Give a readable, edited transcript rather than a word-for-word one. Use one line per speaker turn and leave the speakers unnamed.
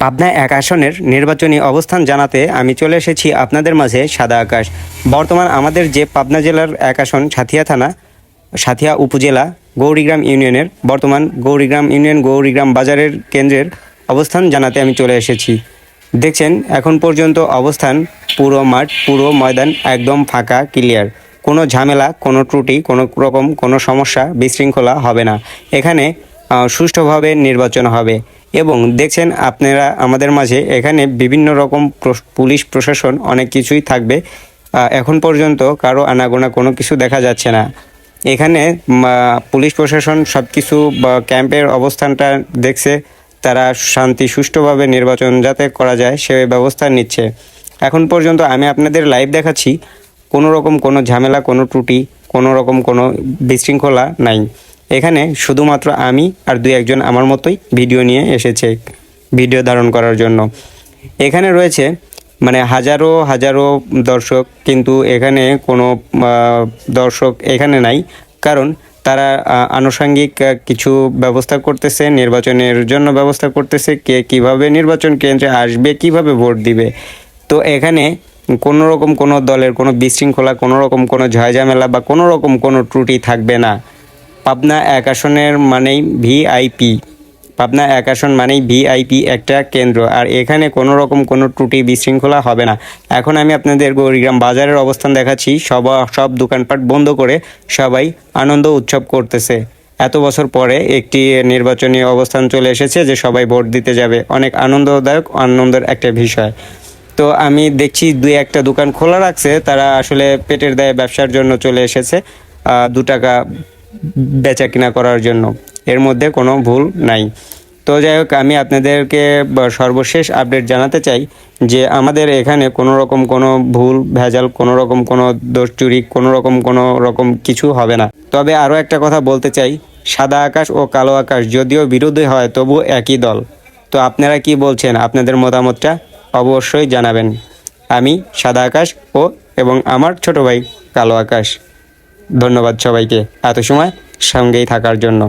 পাবনা এক আসনের নির্বাচনী অবস্থান জানাতে আমি চলে এসেছি আপনাদের মাঝে সাদা আকাশ। বর্তমান আমাদের যে পাবনা জেলার এক আসন সাথিয়া থানা, সাথিয়া উপজেলা, গৌরীগ্রাম ইউনিয়নের বর্তমান গৌরীগ্রাম ইউনিয়ন গৌরীগ্রাম বাজারের কেন্দ্রের অবস্থান জানাতে আমি চলে এসেছি। দেখছেন এখন পর্যন্ত অবস্থান, পুরো মাঠ, পুরো ময়দান একদম ফাঁকা, ক্লিয়ার। কোনো ঝামেলা, কোনো ত্রুটি, কোনো রকম কোনো সমস্যা, বিশৃঙ্খলা হবে না। এখানে সুষ্ঠুভাবে নির্বাচন হবে। এবং দেখছেন আপনারা আমাদের মাঝে এখানে বিভিন্ন রকম পুলিশ প্রশাসন অনেক কিছুই থাকবে। এখন পর্যন্ত কারো আনাগোনা কোনো কিছু দেখা যাচ্ছে না। এখানে পুলিশ প্রশাসন সব কিছু ক্যাম্পের অবস্থানটা দেখছে, তারা শান্তি সুষ্ঠুভাবে নির্বাচন যাতে করা যায় সে ব্যবস্থা নিচ্ছে। এখন পর্যন্ত আমি আপনাদের লাইভ দেখাচ্ছি, কোনো রকম কোনো ঝামেলা, কোনো ত্রুটি, কোনো রকম কোনো বিশৃঙ্খলা নাই। এখানে শুধুমাত্র আমি আর দুই একজন আমার মতোই ভিডিও নিয়ে এসেছে ভিডিও ধারণ করার জন্য। এখানে রয়েছে হাজারো হাজারো দর্শক, কিন্তু এখানে কোনো দর্শক এখানে নাই, কারণ তারা আনুষঙ্গিক কিছু ব্যবস্থা করতেছে, নির্বাচনের জন্য ব্যবস্থা করতেছে, কে কিভাবে নির্বাচন কেন্দ্রে আসবে, কিভাবে ভোট দিবে। তো এখানে কোনো রকম কোনো দলের কোনো বিশৃঙ্খলা, কোনো রকম কোনো ঝয়ঝামেলা বা কোনো রকম কোনো ত্রুটি থাকবে না। পাবনা এক আসনের মানেই ভিআইপি, পাবনা এক আসন মানেই ভিআইপি একটা কেন্দ্র, আর এখানে কোনো রকম কোনো ত্রুটি বিশৃঙ্খলা হবে না। এখন আমি আপনাদের গৌরীগ্রাম বাজারের অবস্থান দেখাচ্ছি। সব দোকানপাট বন্ধ করে সবাই আনন্দ উৎসব করতেছে। এত বছর পরে একটি নির্বাচনী অবস্থান চলে এসেছে যে সবাই ভোট দিতে যাবে, অনেক আনন্দদায়ক, আনন্দের একটা বিষয়। তো আমি দেখছি দুই একটা দোকান খোলা রাখছে, তারা আসলে পেটের দায়ে ব্যবসার জন্য চলে এসেছে, 2 টাকা বেচা কিনা করার জন্য। এর মধ্যে কোনো ভুল নাই। তো যাই হোক, আমি আপনাদেরকে সর্বশেষ আপডেট জানাতে চাই যে আমাদের এখানে কোনো রকম কোনো ভুল ভেজাল, কোনো রকম কোনো দোষ চুরি, কোনো রকম কিছু হবে না। তবে আরও একটা কথা বলতে চাই, সাদা আকাশ ও কালো আকাশ যদিও বিরোধী হয়, তবু একই দল। তো আপনারা কি বলছেন? আপনাদের মতামতটা অবশ্যই জানাবেন। আমি সাদা আকাশ এবং আমার ছোট ভাই কালো আকাশ। ধন্যবাদ সবাইকে এত সময় সঙ্গেই থাকার জন্য।